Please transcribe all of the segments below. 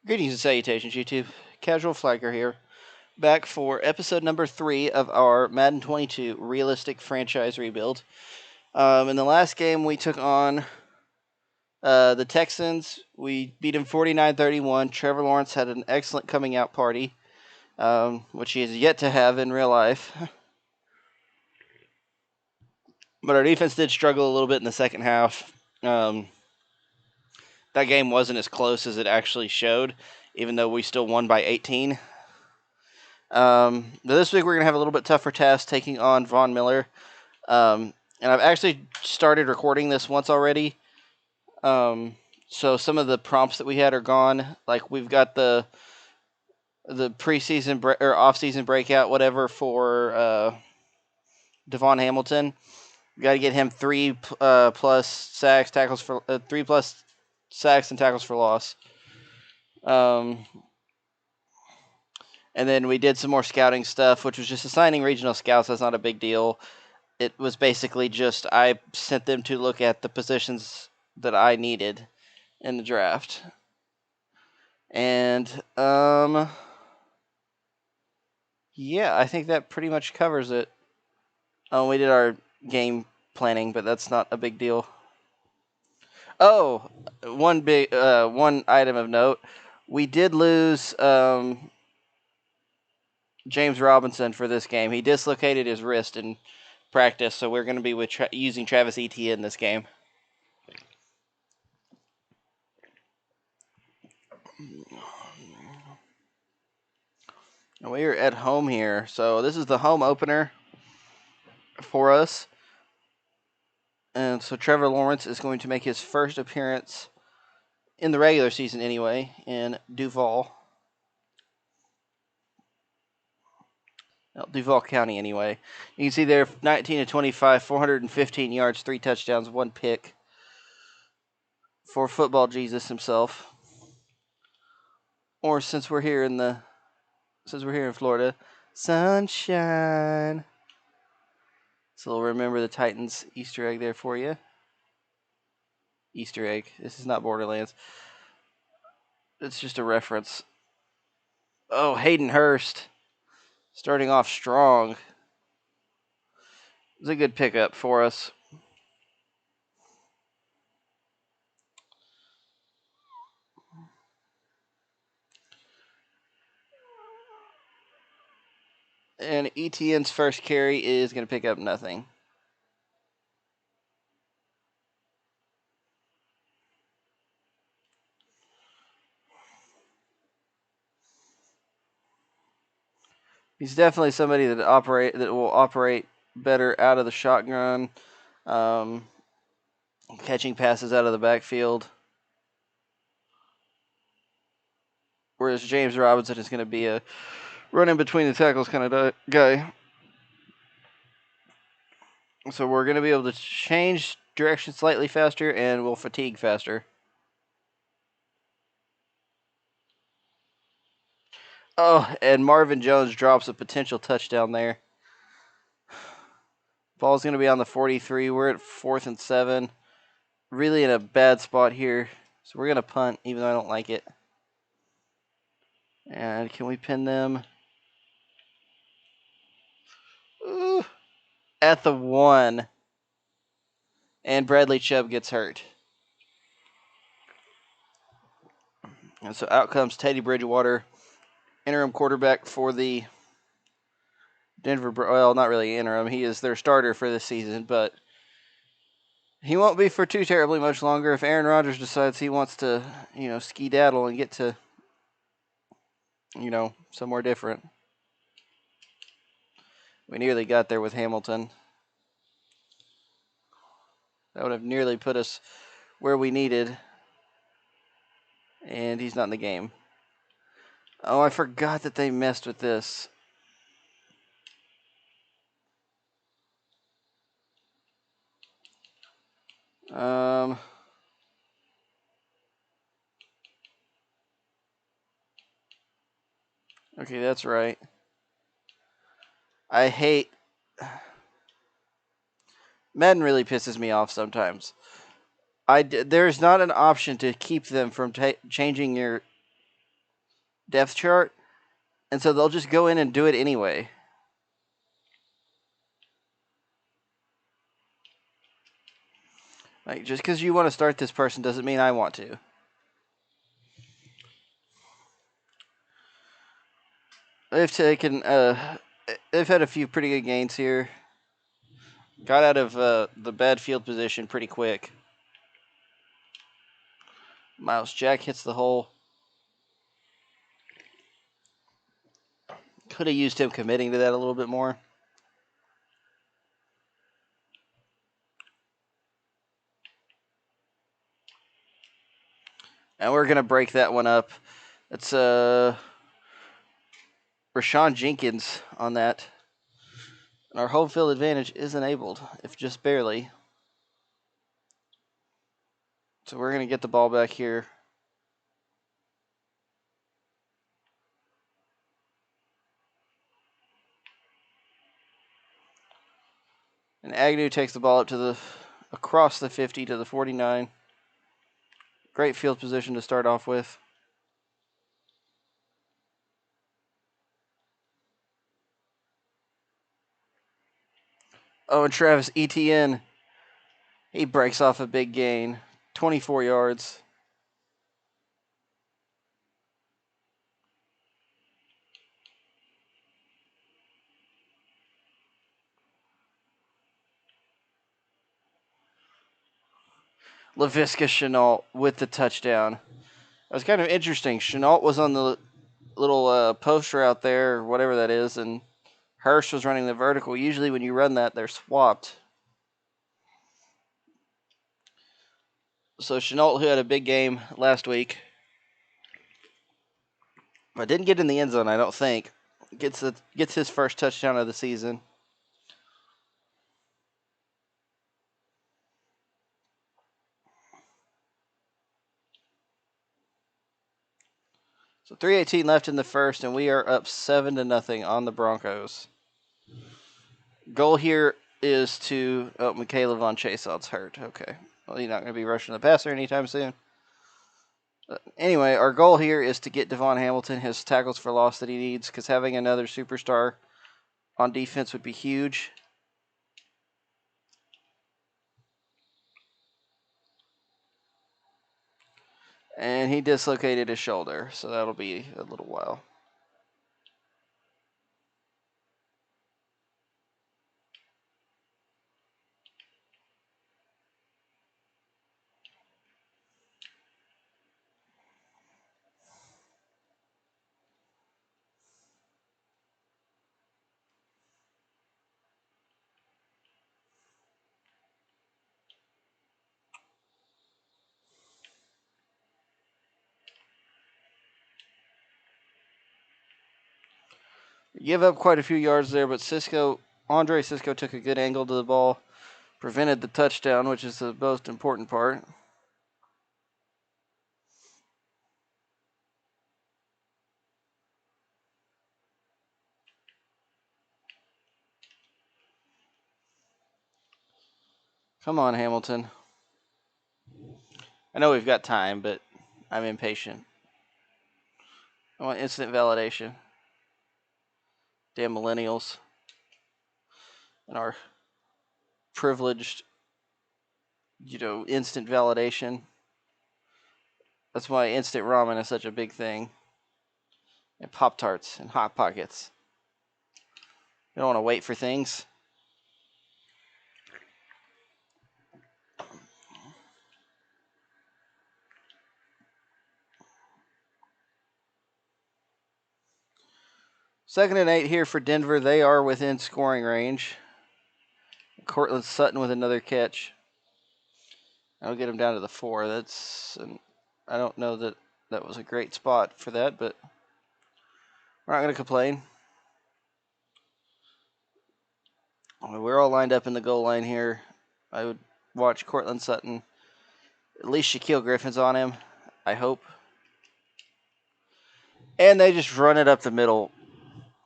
Greetings and salutations, YouTube. Casual Flagger here, back for episode number 3 of our Madden 22 realistic franchise rebuild. In the last game, we took on the Texans. We beat them 49-31. Trevor Lawrence had an excellent coming out party, which he has yet to have in real life. But our defense did struggle a little bit in the second half. That game wasn't as close as it actually showed, even though we still won by 18. But this week we're going to have a little bit tougher task taking on Von Miller. And I've actually started recording this once already. So some of the prompts that we had are gone. Like we've got the preseason or off-season breakout, whatever, for Devon Hamilton. We got to get him 3 plus sacks, tackles for 3 plus sacks and tackles for loss. And then we did some more scouting stuff, which was just assigning regional scouts. That's not a big deal. It was basically just I sent them to look at the positions that I needed in the draft. And yeah, I think that pretty much covers it. We did our game planning, but that's not a big deal. Oh, one item of note: we did lose James Robinson for this game. He dislocated his wrist in practice, so we're going to be using Travis Etienne in this game. And we are at home here, so this is the home opener for us. And so Trevor Lawrence is going to make his first appearance in the regular season anyway in Duval. Duval County anyway. You can see there 19-25, 415 yards, 3 touchdowns, 1 pick for football Jesus himself. Or since we're here in Florida, sunshine. So we'll remember the Titans Easter egg there for you. Easter egg. This is not Borderlands. It's just a reference. Oh, Hayden Hurst. Starting off strong. It's a good pickup for us. And Etienne's first carry is going to pick up nothing. He's definitely somebody that will operate better out of the shotgun, catching passes out of the backfield. Whereas James Robinson is going to be a running between the tackles kind of guy. So we're going to be able to change direction slightly faster, and we'll fatigue faster. Oh, and Marvin Jones drops a potential touchdown there. Ball's going to be on the 43. We're at 4th and 7. Really in a bad spot here. So we're going to punt, even though I don't like it. And can we pin them? Ooh, at the 1. And Bradley Chubb gets hurt. And so out comes Teddy Bridgewater, interim quarterback for the Denver. Well, not really interim. He is their starter for this season, but he won't be for too terribly much longer if Aaron Rodgers decides he wants to, skedaddle and get to, somewhere different. We nearly got there with Hamilton. That would have nearly put us where we needed. And he's not in the game. Oh, I forgot that they messed with this. Okay, that's right. I hate... Madden really pisses me off sometimes. There's not an option to keep them from changing your depth chart, and so they'll just go in and do it anyway. Like, just because you want to start this person doesn't mean I want to. They've taken, they've had a few pretty good gains here. Got out of the bad field position pretty quick. Miles Jack hits the hole. Could have used him committing to that a little bit more. And we're going to break that one up. It's Rashawn Jenkins on that. And our home field advantage is enabled, if just barely. So we're going to get the ball back here. And Agnew takes the ball up to across the 50 to the 49. Great field position to start off with. Oh, and Travis Etienne, he breaks off a big gain, 24 yards. Laviska Chenault with the touchdown. That was kind of interesting. Chenault was on the little poster out there, or whatever that is, and Hirsch was running the vertical. Usually when you run that, they're swapped. So Chenault, who had a big game last week, but didn't get in the end zone, I don't think, gets his first touchdown of the season. So 3:18 left in the first, and we are up 7-0 on the Broncos. Goal here is to Michaela Von Chaseaud's hurt. Okay, well, he's not going to be rushing the passer anytime soon. Anyway, our goal here is to get Devon Hamilton his tackles for loss that he needs, because having another superstar on defense would be huge. And he dislocated his shoulder, so that'll be a little while. Give up quite a few yards there, but Andre Cisco took a good angle to the ball, prevented the touchdown, which is the most important part. Come on, Hamilton. I know we've got time, but I'm impatient. I want instant validation. Damn millennials. And our privileged, instant validation. That's why instant ramen is such a big thing. And Pop-Tarts and Hot Pockets. You don't want to wait for things. Second and 8 here for Denver. They are within scoring range. Cortland Sutton with another catch. I'll get him down to the 4. I don't know that was a great spot for that, but we're not going to complain. We're all lined up in the goal line here. I would watch Cortland Sutton. At least Shaquille Griffin's on him, I hope. And they just run it up the middle.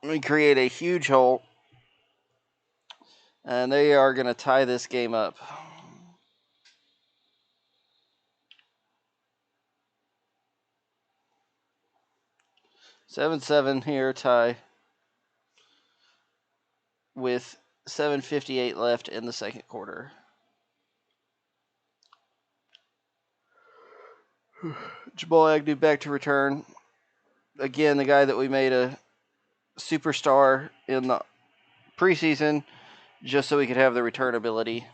We create a huge hole. And they are going to tie this game up. 7-7 here, tie. With 7:58 left in the second quarter. Jamal Agnew back to return. Again, the guy that we made a superstar in the preseason just so we could have the return ability.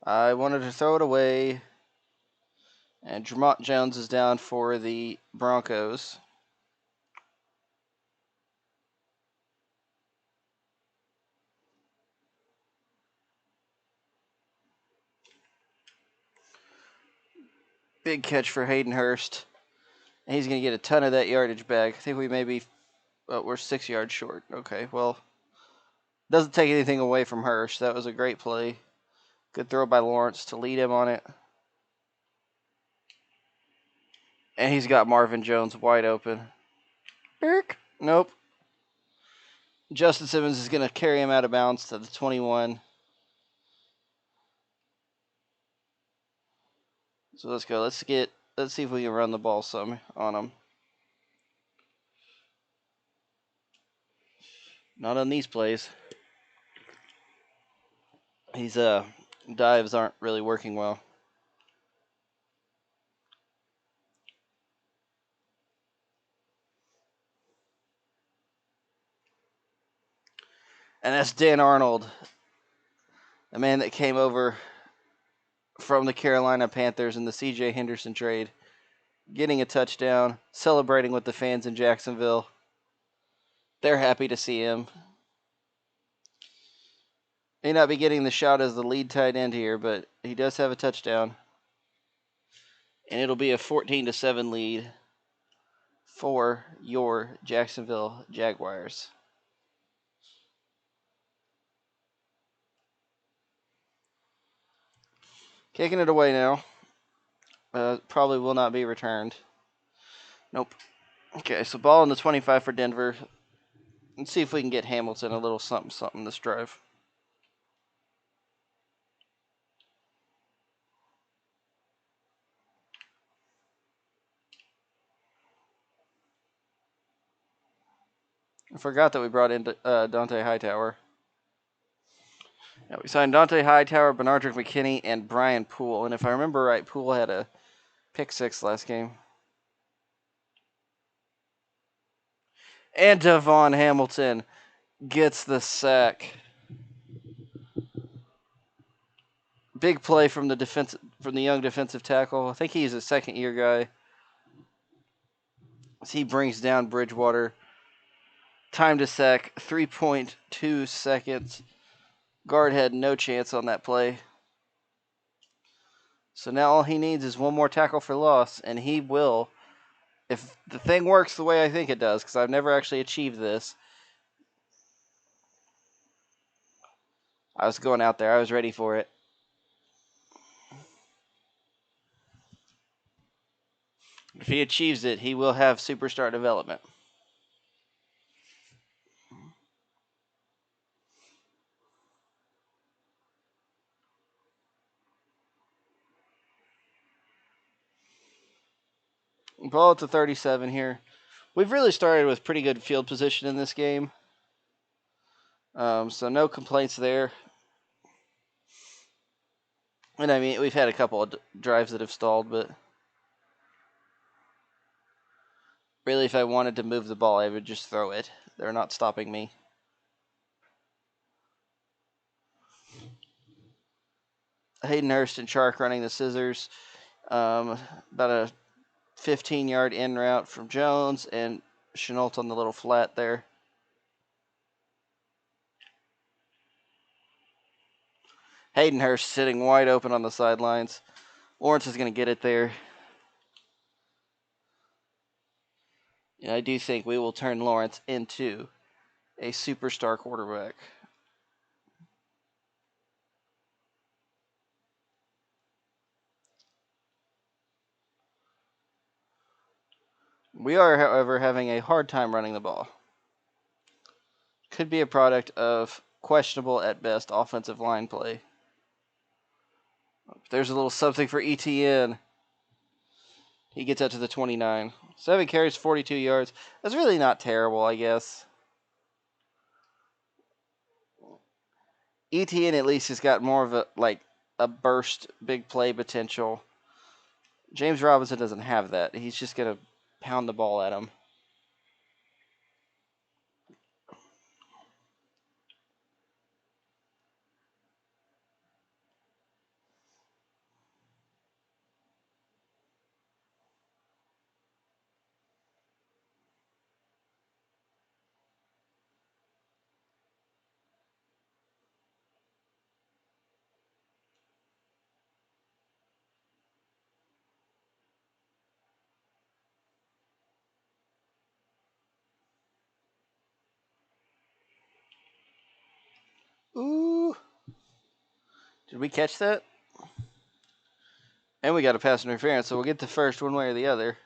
I wanted to throw it away. And Dramont Jones is down for the Broncos. Big catch for Hayden Hurst. And he's going to get a ton of that yardage back. I think we may be, we're 6 yards short. Okay, well, doesn't take anything away from Hurst. That was a great play. Good throw by Lawrence to lead him on it. And he's got Marvin Jones wide open. Nope. Justin Simmons is going to carry him out of bounds to the 21. So let's go. Let's see if we can run the ball some on him. Not on these plays. His dives aren't really working well. And that's Dan Arnold, a man that came over from the Carolina Panthers in the C.J. Henderson trade, getting a touchdown, celebrating with the fans in Jacksonville. They're happy to see him. May not be getting the shot as the lead tight end here, but he does have a touchdown. And it'll be a 14-7 lead for your Jacksonville Jaguars. Kicking it away now. Probably will not be returned. Nope. Okay, so ball in the 25 for Denver. Let's see if we can get Hamilton a little something this drive. I forgot that we brought in Dante Hightower. Yeah, we signed Dante Hightower, Benardrick McKinney, and Brian Poole. And if I remember right, Poole had a pick 6 last game. And Devon Hamilton gets the sack. Big play from the young defensive tackle. I think he's a second-year guy. As he brings down Bridgewater. Time to sack, 3.2 seconds. Guard had no chance on that play. So now all he needs is one more tackle for loss, and he will. If the thing works the way I think it does, because I've never actually achieved this. I was going out there. I was ready for it. If he achieves it, he will have superstar development. Ball at the 37 here. We've really started with pretty good field position in this game. So no complaints there. And I mean, we've had a couple of drives that have stalled, but really, if I wanted to move the ball, I would just throw it. They're not stopping me. Hayden Hurst and Chark running the scissors. About a 15-yard in route from Jones, and Chenault on the little flat there. Hayden Hurst sitting wide open on the sidelines. Lawrence is going to get it there. And I do think we will turn Lawrence into a superstar quarterback. We are, however, having a hard time running the ball. Could be a product of questionable at best offensive line play. There's a little something for Etienne. He gets out to the 29. 7 carries, 42 yards. That's really not terrible, I guess. Etienne at least has got more of a burst, big play potential. James Robinson doesn't have that. He's just going to pound the ball at him. Ooh. Did we catch that? And we got a pass interference, so we'll get the first one way or the other.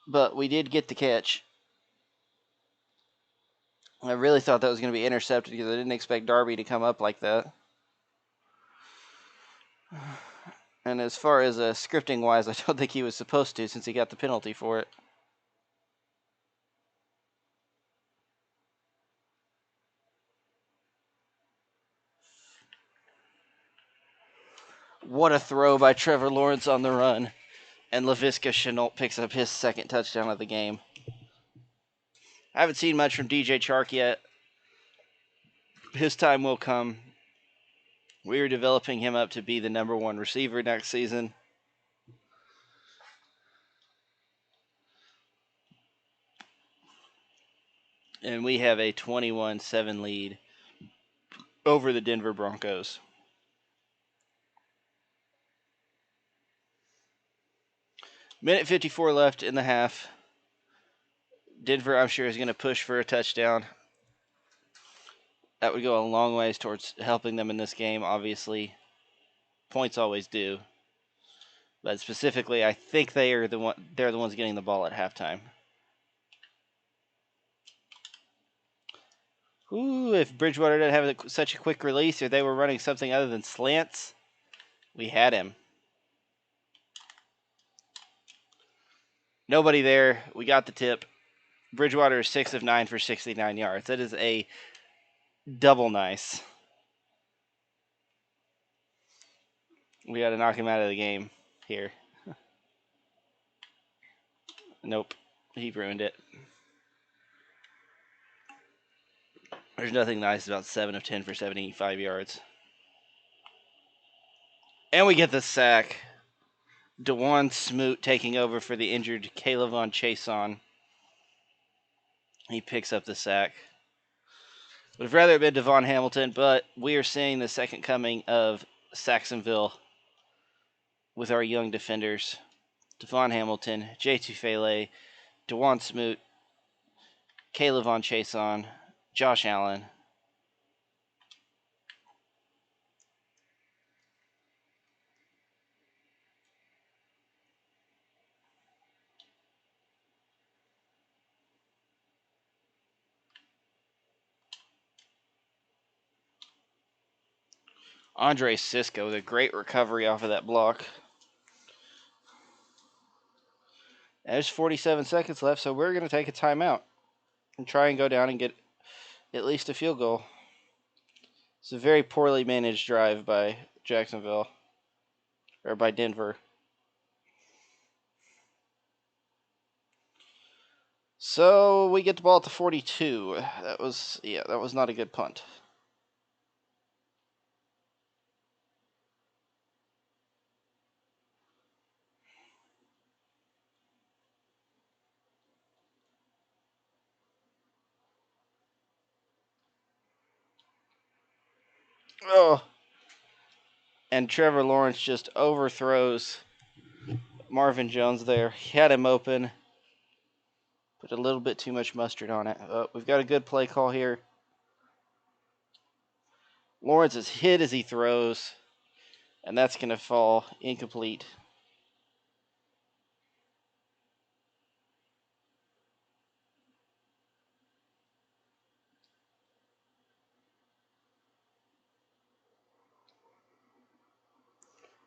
But we did get the catch. I really thought that was going to be intercepted because I didn't expect Darby to come up like that. And as far as scripting wise, I don't think he was supposed to since he got the penalty for it. What a throw by Trevor Lawrence on the run. And Laviska Shenault picks up his second touchdown of the game. I haven't seen much from DJ Chark yet. His time will come. We are developing him up to be the number one receiver next season. And we have a 21-7 lead over the Denver Broncos. Minute 54 left in the half. Denver, I'm sure, is going to push for a touchdown. That would go a long ways towards helping them in this game, obviously. Points always do. But specifically, I think they're the ones getting the ball at halftime. Ooh, if Bridgewater didn't have such a quick release, or they were running something other than slants, we had him. Nobody there. We got the tip. Bridgewater is 6 of 9 for 69 yards. That is a double nice. We got to knock him out of the game here. Nope. He ruined it. There's nothing nice about 7 of 10 for 75 yards. And we get the sack. DeJuan Smoot taking over for the injured Kayvon Chason. He picks up the sack. Would have rather have been Devon Hamilton, but we are seeing the second coming of Saxonville with our young defenders. Devon Hamilton, Jay Tufele, DeJuan Smoot, Kayvon Chason, Josh Allen. Andre Cisco with a great recovery off of that block. There's 47 seconds left, so we're going to take a timeout and try and go down and get at least a field goal. It's a very poorly managed drive by Jacksonville, or by Denver. So we get the ball at the 42. That was not a good punt. Oh. And Trevor Lawrence just overthrows Marvin Jones there. He had him open. Put a little bit too much mustard on it. We've got a good play call here. Lawrence is hit as he throws. And that's going to fall incomplete.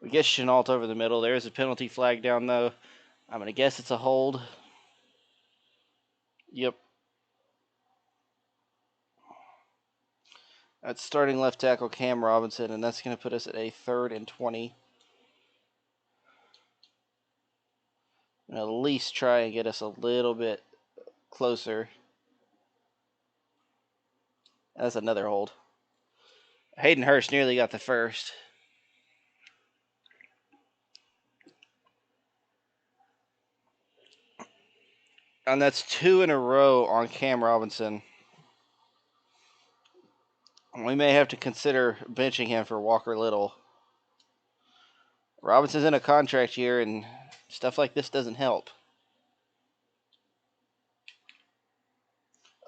We get Chenault over the middle. There's a penalty flag down, though. I'm going to guess it's a hold. Yep. That's starting left tackle Cam Robinson, and that's going to put us at a 3rd and 20. And at least try and get us a little bit closer. That's another hold. Hayden Hurst nearly got the first. And that's 2 in a row on Cam Robinson. We may have to consider benching him for Walker Little. Robinson's in a contract year, and stuff like this doesn't help.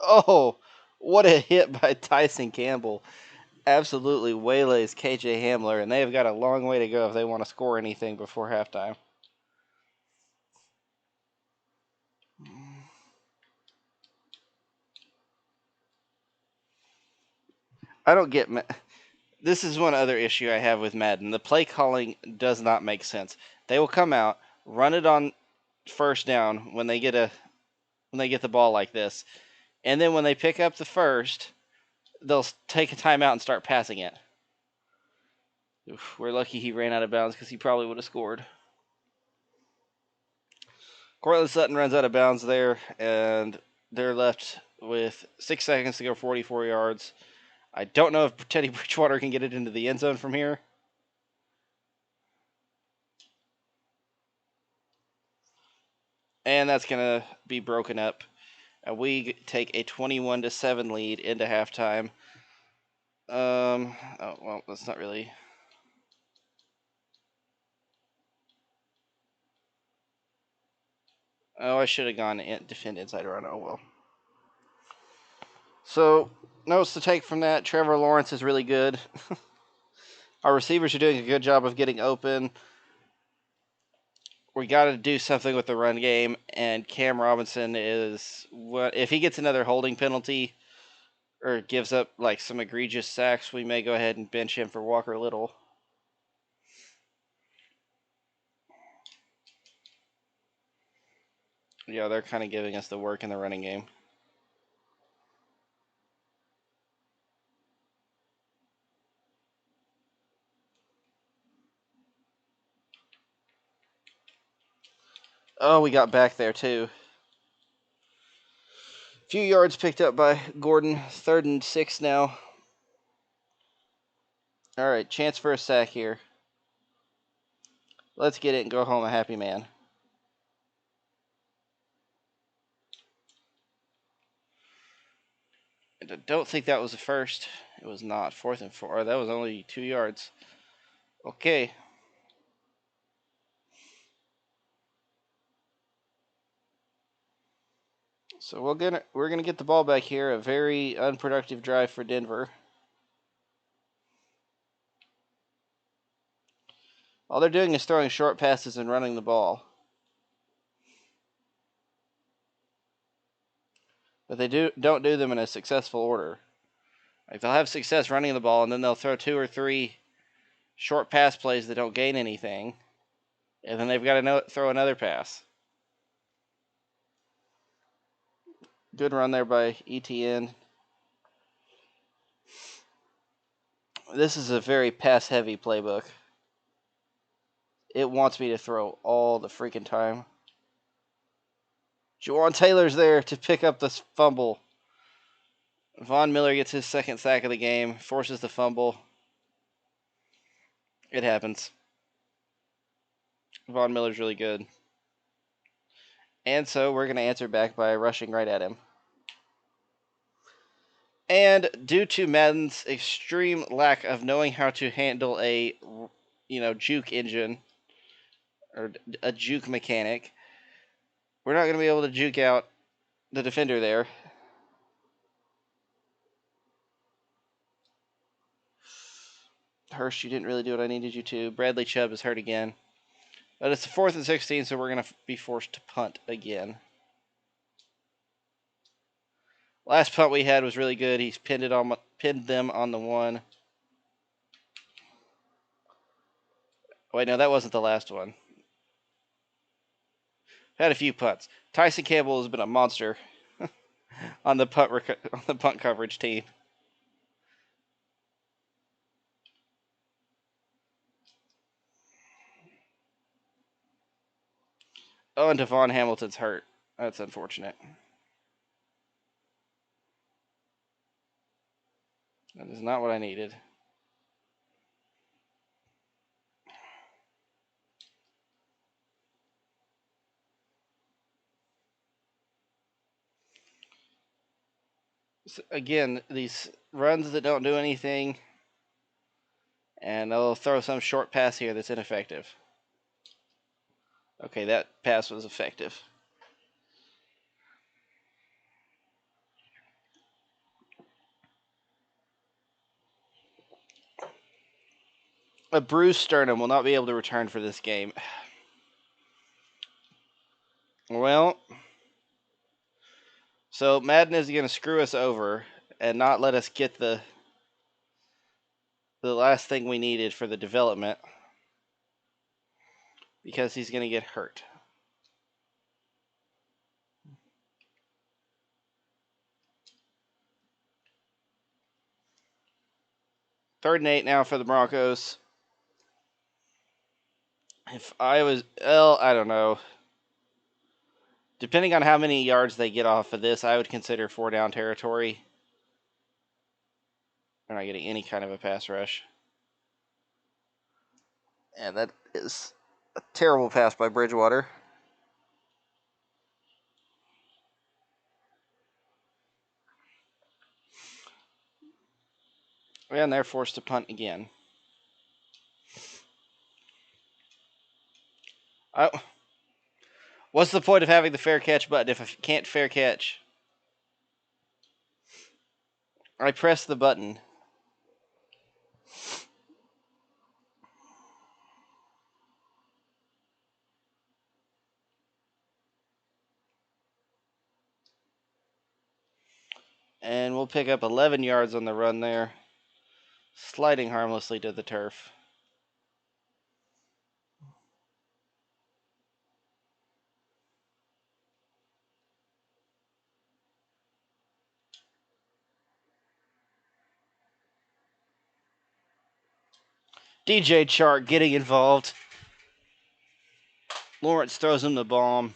Oh, what a hit by Tyson Campbell. Absolutely waylays KJ Hamler, and they've got a long way to go if they want to score anything before halftime. I don't get... This is one other issue I have with Madden. The play calling does not make sense. They will come out, run it on first down when they get the ball like this, and then when they pick up the first, they'll take a timeout and start passing it. Oof, we're lucky he ran out of bounds because he probably would have scored. Cortland Sutton runs out of bounds there, and they're left with 6 seconds to go 44 yards. I don't know if Teddy Bridgewater can get it into the end zone from here. And that's going to be broken up. And we take a 21-7 lead into halftime. Oh, well, that's not really... Oh, I should have gone defend inside run. Oh, well. So, notes to take from that. Trevor Lawrence is really good. Our receivers are doing a good job of getting open. We got to do something with the run game, and Cam Robinson is what if he gets another holding penalty or gives up like some egregious sacks, we may go ahead and bench him for Walker Little. Yeah, they're kind of giving us the work in the running game. Oh, we got back there too. Few yards picked up by Gordon. 3rd and 6 now. All right, chance for a sack here. Let's get it and go home a happy man. I don't think that was the first. It was not. 4th and 4. That was only 2 yards. Okay. So we're gonna get the ball back here. A very unproductive drive for Denver. All they're doing is throwing short passes and running the ball. But they don't do them in a successful order. Like they'll have success running the ball, and then they'll throw 2 or 3 short pass plays that don't gain anything, and then they've got to throw another pass. Good run there by Etienne. This is a very pass-heavy playbook. It wants me to throw all the freaking time. Juwan Taylor's there to pick up this fumble. Von Miller gets his 2nd sack of the game, forces the fumble. It happens. Von Miller's really good. And so we're going to answer back by rushing right at him. And due to Madden's extreme lack of knowing how to handle a, juke engine or a juke mechanic, we're not going to be able to juke out the defender there. Hurst, you didn't really do what I needed you to. Bradley Chubb is hurt again. But it's 4th and 16, so we're going to be forced to punt again. Last punt we had was really good. He's pinned them on the 1. Wait, no, that wasn't the last one. Had a few punts. Tyson Campbell has been a monster on the punt coverage team. Oh, and Devon Hamilton's hurt. That's unfortunate. That is not what I needed. So again, these runs that don't do anything, and they'll throw some short pass here that's ineffective. Okay, that pass was effective. A bruised sternum will not be able to return for this game. Well, so Madden is going to screw us over and not let us get the last thing we needed for the development because he's going to get hurt. Third and 8 now for the Broncos. If I was, well, I don't know. Depending on how many yards they get off of this, I would consider 4-down territory. They're not getting any kind of a pass rush. And that is a terrible pass by Bridgewater. And they're forced to punt again. What's the point of having the fair catch button if I can't fair catch? I press the button. And we'll pick up 11 yards on the run there, sliding harmlessly to the turf. DJ Chark getting involved. Lawrence throws him the bomb,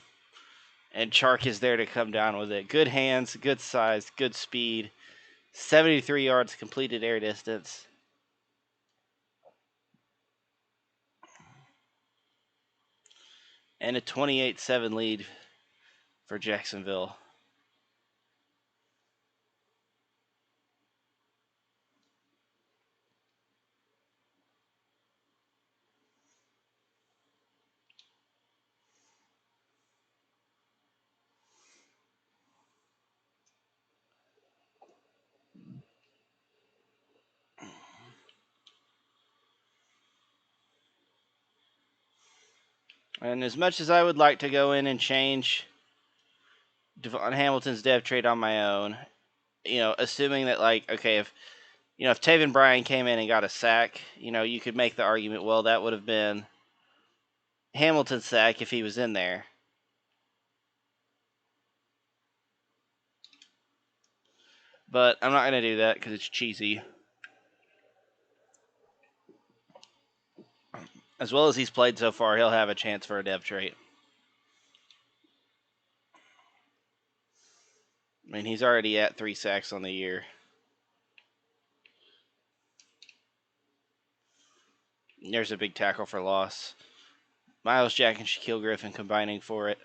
and Chark is there to come down with it. Good hands, good size, good speed. 73 yards completed air distance. And a 28-7 lead for Jacksonville. And as much as I would like to go in and change Devon Hamilton's depth trade on my own, assuming that, if Taven Bryan came in and got a sack, you could make the argument, well, that would have been Hamilton's sack if he was in there. But I'm not going to do that because it's cheesy. As well as he's played so far, he'll have a chance for a depth trade. I mean, he's already at 3 sacks on the year. There's a big tackle for loss. Miles Jack and Shaquille Griffin combining for it.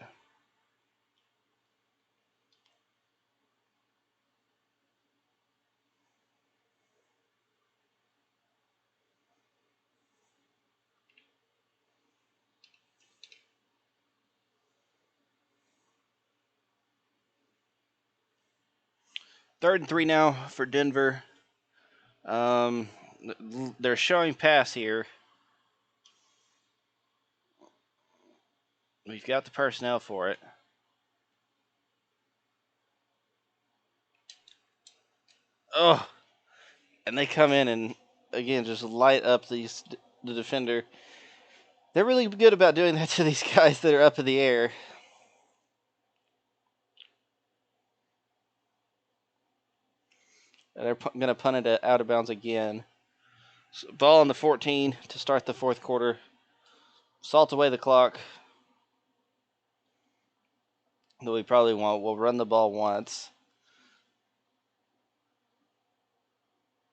Third and 3 now for Denver. They're showing pass here. We've got the personnel for it. Oh, and they come in and again just light up the defender. They're really good about doing that to these guys that are up in the air. And they're going to punt it out of bounds again. So ball on the 14 to start the fourth quarter. Salt away the clock. That we probably won't. We'll run the ball once.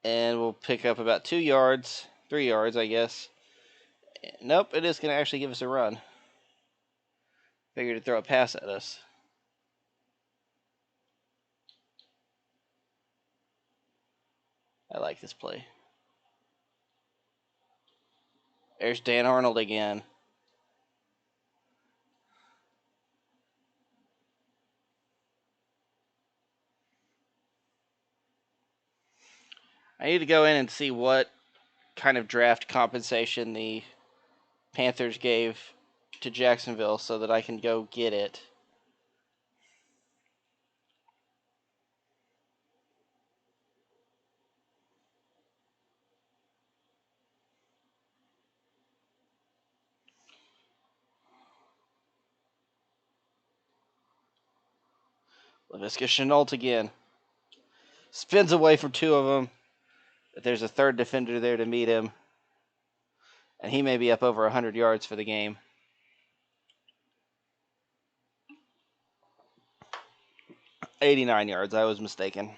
And we'll pick up about 2 yards, 3 yards, I guess. Nope, it is going to actually give us a run. Figured to throw a pass at us. I like this play. There's Dan Arnold again. I need to go in and see what kind of draft compensation the Panthers gave to Jacksonville so that I can go get it. Laviska Shenault again. Spins away from 2 of them. But there's a third defender there to meet him. And he may be up over 100 yards for the game. 89 yards. I was mistaken.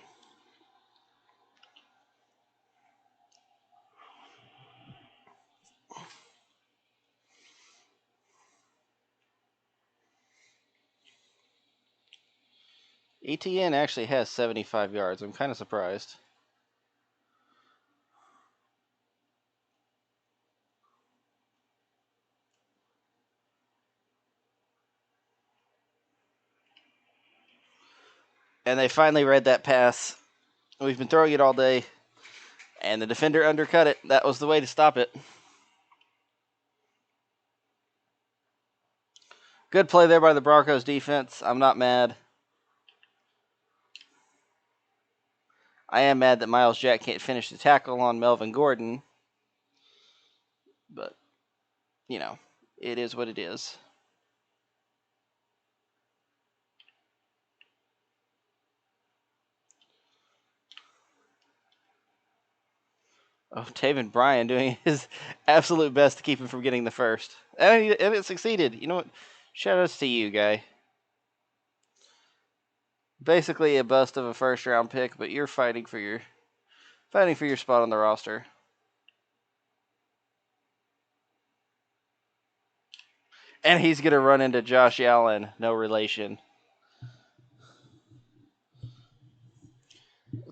Etienne actually has 75 yards. I'm kind of surprised. And they finally read that pass. We've been throwing it all day. And the defender undercut it. That was the way to stop it. Good play there by the Broncos defense. I'm not mad. I am mad that Miles Jack can't finish the tackle on Melvin Gordon. But, you know, it is what it is. Oh, Taven Bryan doing his absolute best to keep him from getting the first. And it succeeded. You know what? Shout outs to you, guy. Basically a bust of a first round pick, but you're fighting for your spot on the roster. And he's gonna run into Josh Allen, no relation.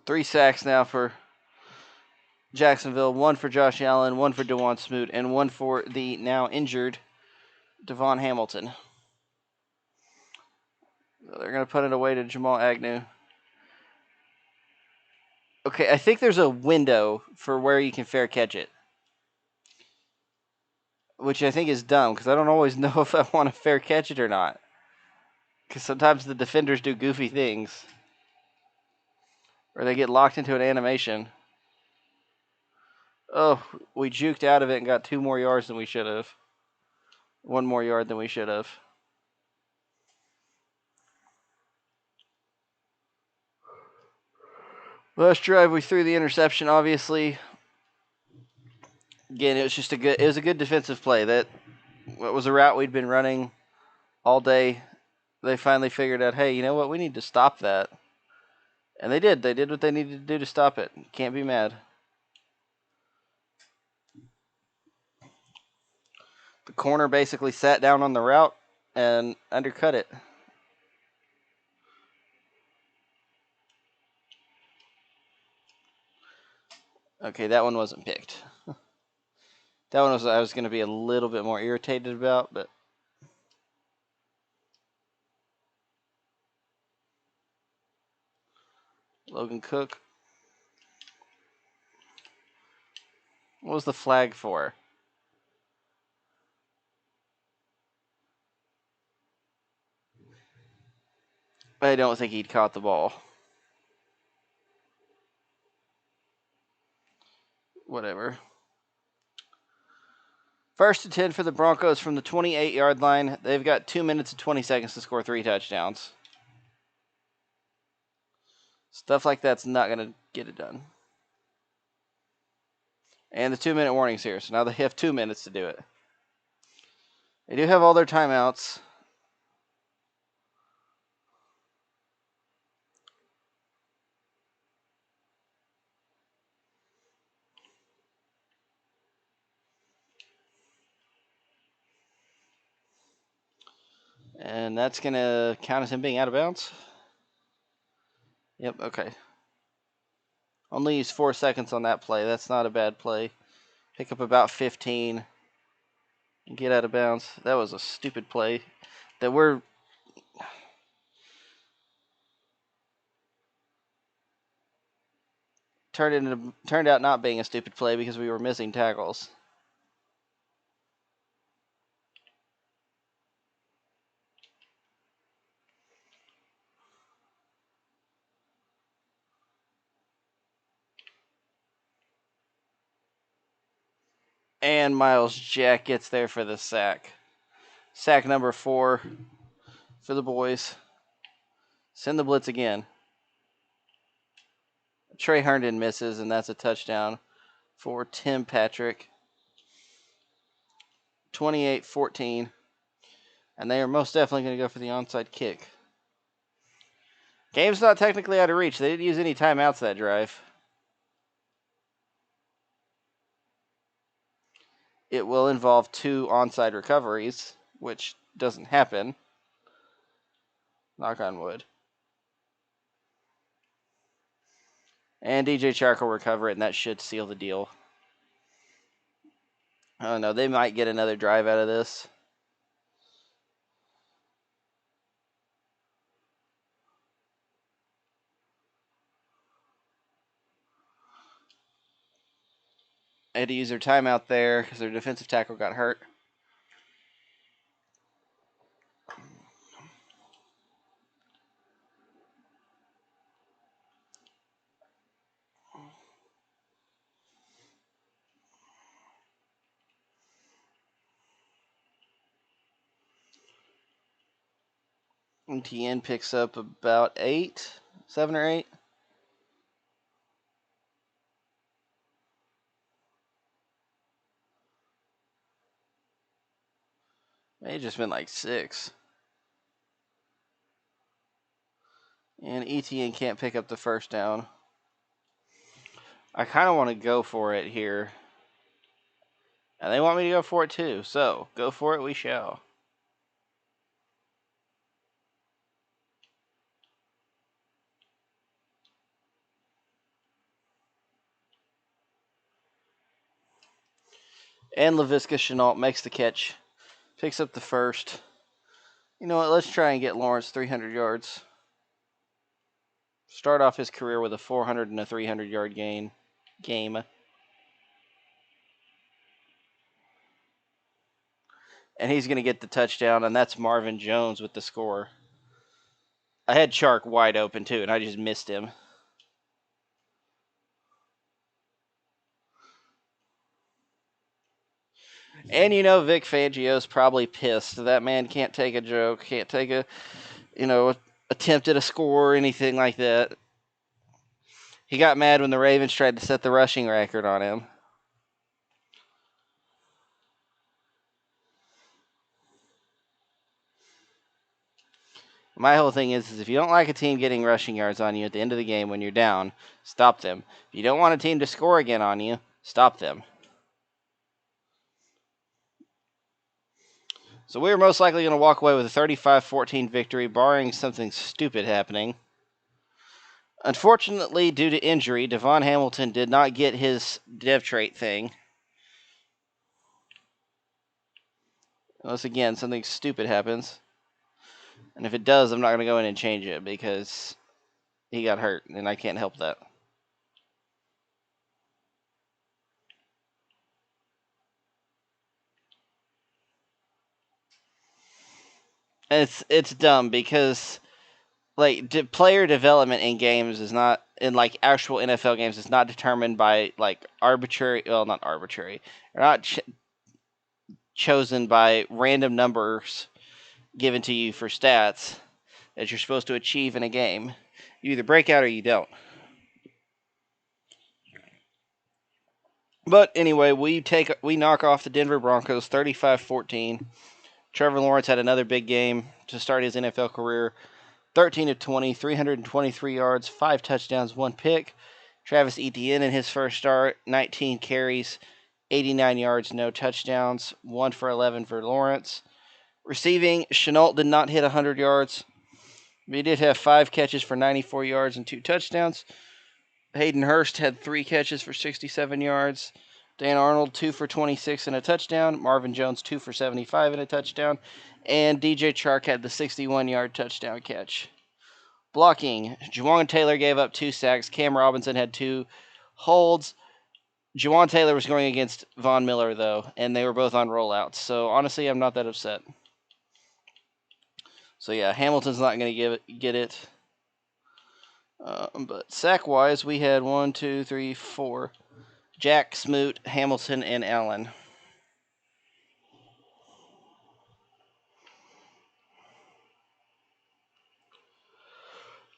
3 sacks now for Jacksonville, 1 for Josh Allen, 1 for DeJuan Smoot, and 1 for the now injured Devon Hamilton. They're going to put it away to Jamal Agnew. Okay, I think there's a window for where you can fair catch it, which I think is dumb because I don't always know if I want to fair catch it or not. Because sometimes the defenders do goofy things, or they get locked into an animation. Oh, we juked out of it and got 2 more yards than we should have. 1 more yard than we should have. Last drive, we threw the interception, obviously. Again, it was a good defensive play. That was a route we'd been running all day. They finally figured out, hey, you know what? We need to stop that. And they did. They did what they needed to do to stop it. Can't be mad. The corner basically sat down on the route and undercut it. Okay, that one wasn't picked. That one I was going to be a little bit more irritated about, but Logan Cook. What was the flag for? I don't think he'd caught the ball. Whatever. First and 10 for the Broncos from the 28-yard line. They've got 2 minutes and 20 seconds to score 3 touchdowns. Stuff like that's not going to get it done. And the 2-minute warning's here, so now they have 2 minutes to do it. They do have all their timeouts. And that's going to count as him being out of bounds. Yep, okay. Only used 4 seconds on that play. That's not a bad play. Pick up about 15 and get out of bounds. That was a stupid play that turned out not being a stupid play because we were missing tackles. And Miles Jack gets there for the sack. Sack number 4 for the boys. Send the blitz again. Trey Herndon misses, and that's a touchdown for Tim Patrick. 28-14. And they are most definitely going to go for the onside kick. Game's not technically out of reach. They didn't use any timeouts that drive. It will involve 2 onside recoveries, which doesn't happen. Knock on wood. And DJ Chark will recover it, and that should seal the deal. I don't know. They might get another drive out of this. They had to use their timeout there because their defensive tackle got hurt. Etienne picks up about 7 or 8. May just been like 6. And Etienne can't pick up the first down. I kind of want to go for it here. And they want me to go for it too. So, go for it we shall. And LaVisca Chenault makes the catch. Picks up the first. You know what? Let's try and get Lawrence 300 yards. Start off his career with a 400 and a 300-yard game. And he's going to get the touchdown, and that's Marvin Jones with the score. I had Chark wide open, too, and I just missed him. And you know Vic Fangio's probably pissed. That man can't take a joke, can't take a, attempt at a score or anything like that. He got mad when the Ravens tried to set the rushing record on him. My whole thing is if you don't like a team getting rushing yards on you at the end of the game when you're down, stop them. If you don't want a team to score again on you, stop them. So we're most likely going to walk away with a 35-14 victory, barring something stupid happening. Unfortunately, due to injury, Devon Hamilton did not get his dev trait thing. Unless, again, something stupid happens. And if it does, I'm not going to go in and change it because he got hurt, and I can't help that. And it's dumb because like player development in games is not in like actual NFL games is not determined by like arbitrary. Well, not arbitrary. They're not chosen by random numbers given to you for stats that you're supposed to achieve in a game. You either break out or you don't. But anyway, we knock off the Denver Broncos 35-14. Trevor Lawrence had another big game to start his NFL career. 13 of 20, 323 yards, 5 touchdowns, 1 pick. Travis Etienne in his first start, 19 carries, 89 yards, no touchdowns, 1 for 11 for Lawrence. Receiving, Chenault did not hit 100 yards. But he did have 5 catches for 94 yards and 2 touchdowns. Hayden Hurst had 3 catches for 67 yards. Dan Arnold, 2 for 26 and a touchdown. Marvin Jones, 2 for 75 and a touchdown. And DJ Chark had the 61-yard touchdown catch. Blocking, Juwan Taylor gave up 2 sacks. Cam Robinson had 2 holds. Juwan Taylor was going against Von Miller, though, and they were both on rollouts. So, honestly, I'm not that upset. So, yeah, Hamilton's not going to get it. But sack-wise, we had 1, 2, 3, 4. Jack, Smoot, Hamilton, and Allen.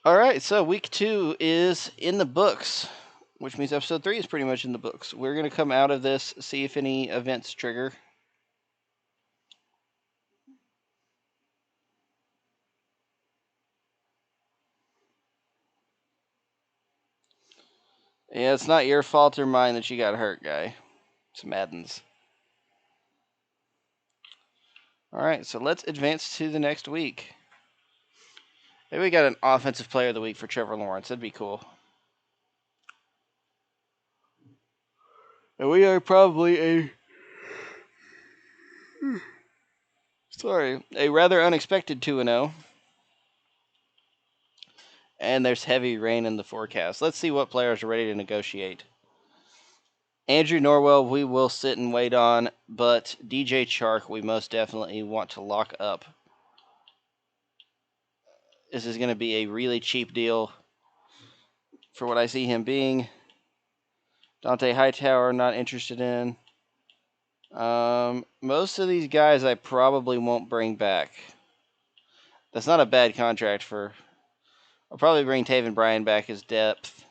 All right, so week 2 is in the books, which means episode 3 is pretty much in the books. We're going to come out of this, see if any events trigger. Yeah, it's not your fault or mine that you got hurt, guy. It's Madden's. All right, so let's advance to the next week. Maybe we got an offensive player of the week for Trevor Lawrence. That'd be cool. And we are probably a rather unexpected 2-0. And there's heavy rain in the forecast. Let's see what players are ready to negotiate. Andrew Norwell, we will sit and wait on, but DJ Chark, we most definitely want to lock up. This is going to be a really cheap deal for what I see him being. Dante Hightower, not interested in. Most of these guys I probably won't bring back. That's not a bad contract for. I'll probably bring Taven Bryan back as depth.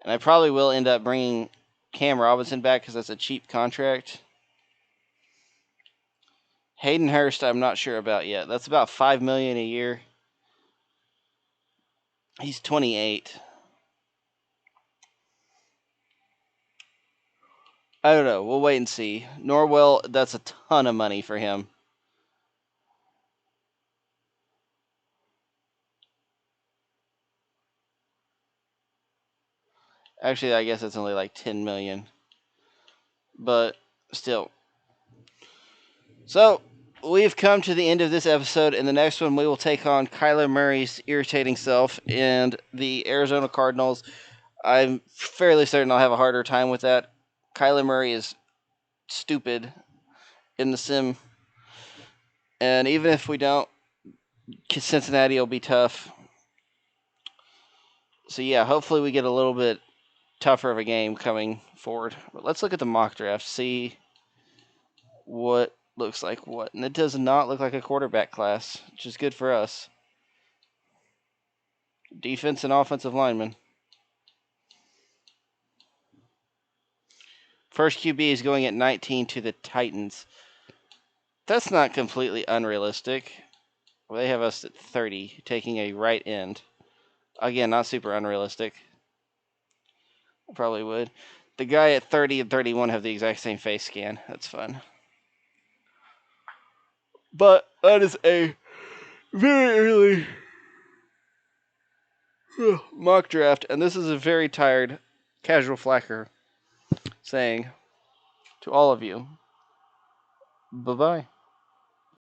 And I probably will end up bringing Cam Robinson back because that's a cheap contract. Hayden Hurst, I'm not sure about yet. That's about $5 million a year. He's 28. I don't know. We'll wait and see. Norwell, that's a ton of money for him. Actually, I guess it's only like 10 million. But still. So, we've come to the end of this episode. In the next one, we will take on Kyler Murray's irritating self and the Arizona Cardinals. I'm fairly certain I'll have a harder time with that. Kyler Murray is stupid in the sim. And even if we don't, Cincinnati will be tough. So, yeah, hopefully we get a little bit tougher of a game coming forward. But let's look at the mock draft, see what looks like what. And it does not look like a quarterback class, which is good for us. Defense and offensive linemen. First QB is going at 19 to the Titans. That's not completely unrealistic. They have us at 30, taking a right end. Again, not super unrealistic. I probably would. The guy at 30 and 31 have the exact same face scan. That's fun. But that is a very early mock draft, and this is a very tired casual flacker saying to all of you, bye-bye.